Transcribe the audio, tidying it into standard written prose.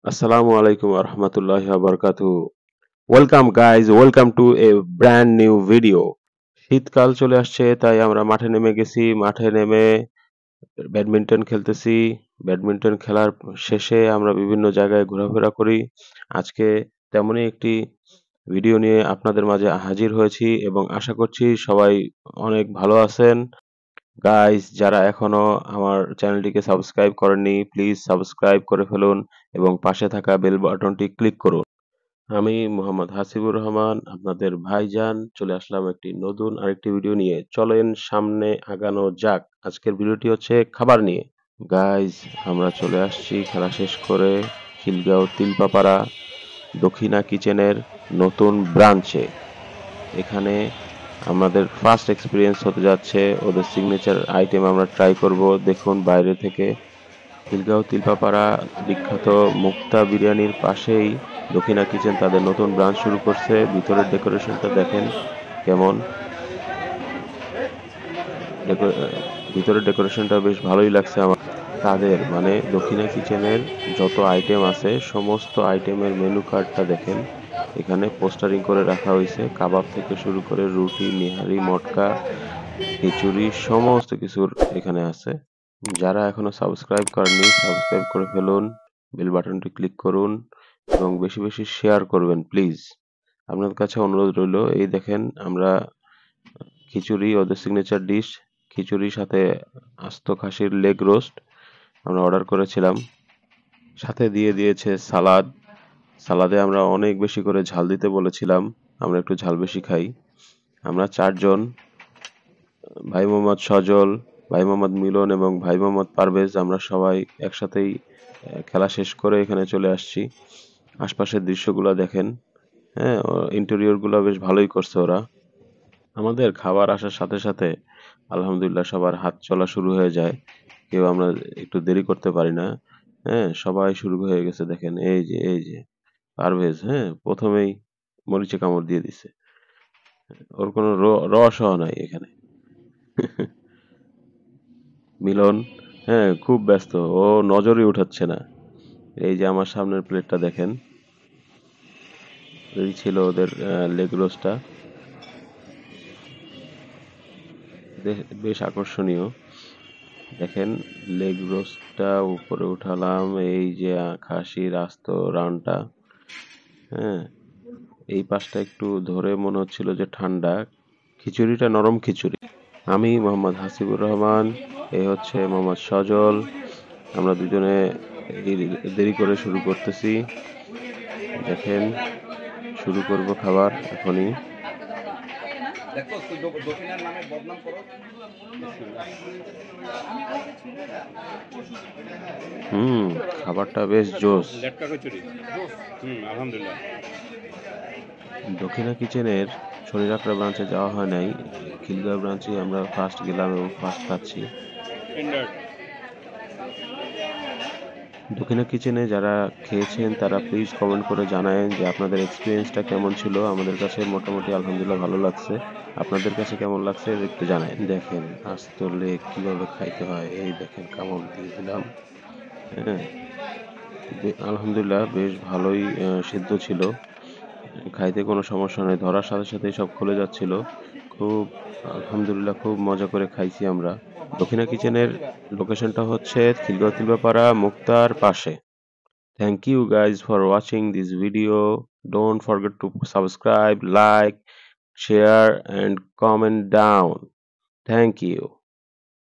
Assalamu alaikum warahmatullahi wabarakatuh. Welcome guys, welcome to a brand new video. শীতকাল চলে আসছে তাই আমরা মাঠে নেমে গেছি। মাঠে নেমে ব্যাডমিন্টন খেলতেছি। ব্যাডমিন্টন খেলার শেষে আমরা বিভিন্ন জায়গায় ঘোরাফেরা করি। আজকে তেমনই একটি ভিডিও নিয়ে আপনাদের মাঝে হাজির হয়েছি এবং আশা করছি সবাই অনেক ভালো আছেন। গাইস, যারা এখনো আমার চ্যানেলটিকে সাবস্ক্রাইব করেননি প্লিজ সাবস্ক্রাইব করে ফেলুন এবং পাশে থাকা বেল বাটনটি ক্লিক করুন। আমি মোহাম্মদ হাসিবুর রহমান, আপনাদের ভাইজান, চলে আসলাম একটি নতুন আরেকটি ভিডিও নিয়ে। চলেন সামনে আগানো যাক। আজকের ভিডিওটি হচ্ছে খাবার নিয়ে। গাইস, আমরা চলে আসছি খেলা শেষ করে খিলগাঁও তিলপাপাড়া দক্ষিণা কিচেনের নতুন ব্রাঞ্চে। এখানে আমাদের ফার্স্ট এক্সপিরিয়েন্স হতে যাচ্ছে। ওদের সিগনেচার আইটেম আমরা ট্রাই করব। দেখুন বাইরে থেকে খিলগাঁও তিলপাপাড়া বিখ্যাত মুক্তা বিরিয়ানির পাশেই দক্ষিণা কিচেন তাদের নতুন ব্রাঞ্চ শুরু করছে। ভিতরের ডেকোরেশনটা দেখেন কেমন। ভিতরের ডেকোরেশনটা বেশ ভালোই লাগছে আমার। তাদের মানে দক্ষিণা কিচেনের যত আইটেম আছে সমস্ত আইটেমের মেনু কার্ডটা দেখেন। এখানে পোস্টারিং করে রাখা হয়েছে। কাবাব থেকে শুরু করে রুটি, নিহারি, মটকা, খিচুড়ি সমস্ত কিছুর এখানে আছে। যারা এখনো সাবস্ক্রাইব করেননি সাবস্ক্রাইব করে ফেলুন, বেল বাটনটি ক্লিক করুন এবং বেশি বেশি শেয়ার করবেন প্লিজ। আপনাদের কাছে অনুরোধ রইল। এই দেখেন আমরা খিচুড়ি, ওদের সিগনেচার ডিশ খিচুড়ির সাথে আস্ত খাসির লেগ রোস্ট আমরা অর্ডার করেছিলাম। সাথে দিয়ে দিয়েছে সালাদ। সালাদে আমরা অনেক বেশি করে ঝাল দিতে বলেছিলাম, আমরা একটু ঝাল বেশি খাই। আমরা চারজন, ভাই মোহাম্মদ সজল, ভাই মোহাম্মদ মিলন এবং ভাই মোহাম্মদ পারভেজ, আমরা সবাই একসাথেই খেলা শেষ করে এখানে চলে আসছি। আশপাশের দৃশ্যগুলো দেখেন। হ্যাঁ, ইন্টেরিয়রগুলো বেশ ভালোই করছে ওরা। আমাদের খাবার আসার সাথে সাথে আলহামদুলিল্লাহ সবার হাত চলা শুরু হয়ে যায়। কেউ আমরা একটু দেরি করতে পারি না। হ্যাঁ, সবাই শুরু হয়ে গেছে দেখেন। এই যে পারভেজ, হ্যাঁ, প্রথমেই মরিচে কামড় দিয়ে দিছে। ওর কোনো রসও নাই এখানে। মিলন, হ্যাঁ, খুব ব্যস্ত, ও নজরই উঠাচ্ছে না। এই যে আমার সামনের প্লেটটা দেখেন, এই ছিল ওদের লেগ রোস্টটা, বেশ আকর্ষণীয়। দেখেন লেগ রোস্টটা উপরে উঠালাম। এই যে খাসির আস্ত রানটা, হ্যাঁ, এই পাশটা একটু ধরে মনে হচ্ছিল যে ঠান্ডা। খিচুড়িটা নরম খিচুড়ি। আমি মোহাম্মদ হাসিবুর রহমান, এ হচ্ছে মোহাম্মদ সজল। আমরা দুজনে দেরি করে শুরু করতেছি। দেখেন শুরু করব খাবার এখনই। খাবারটা বেশ জোস। দক্ষিণা কিচেনের শরীরাকড়া ব্রাঞ্চে যাওয়া হয় নাই। খিলগাঁও ব্রাঞ্চে আমরা ফার্স্ট গেলাম এবং ফার্স্ট খাচ্ছি। দক্ষিণা কিচেনে যারা খেয়েছেন তারা প্লিজ কমেন্ট করে জানায়েন যে আপনাদের এক্সপিরিয়েন্সটা কেমন ছিল। আমাদের কাছে মোটামুটি আলহামদুলিল্লাহ ভালো লাগছে। আপনাদের কাছে কেমন লাগছে একটু জানায়েন। দেখেন আস্ত লেগ কিভাবে খাইতে হয়। এই দেখেন কামড় দিয়ে দিলাম। হ্যাঁ, আলহামদুলিল্লাহ বেশ ভালোই সিদ্ধ ছিল। খাইতে কোনো সমস্যা নেই। ধরার সাথে সাথেই সব খুলে যাচ্ছিল। খুব আলহামদুলিল্লাহ খুব মজা করে খাইছি আমরা। দক্ষিণা কিচেনের লোকেশনটা হচ্ছে খিলগাঁও তিলপাপাড়া মুক্তার পাশে। Thank you guys for watching this video. Don't forget to subscribe, like, share and comment down. Thank you.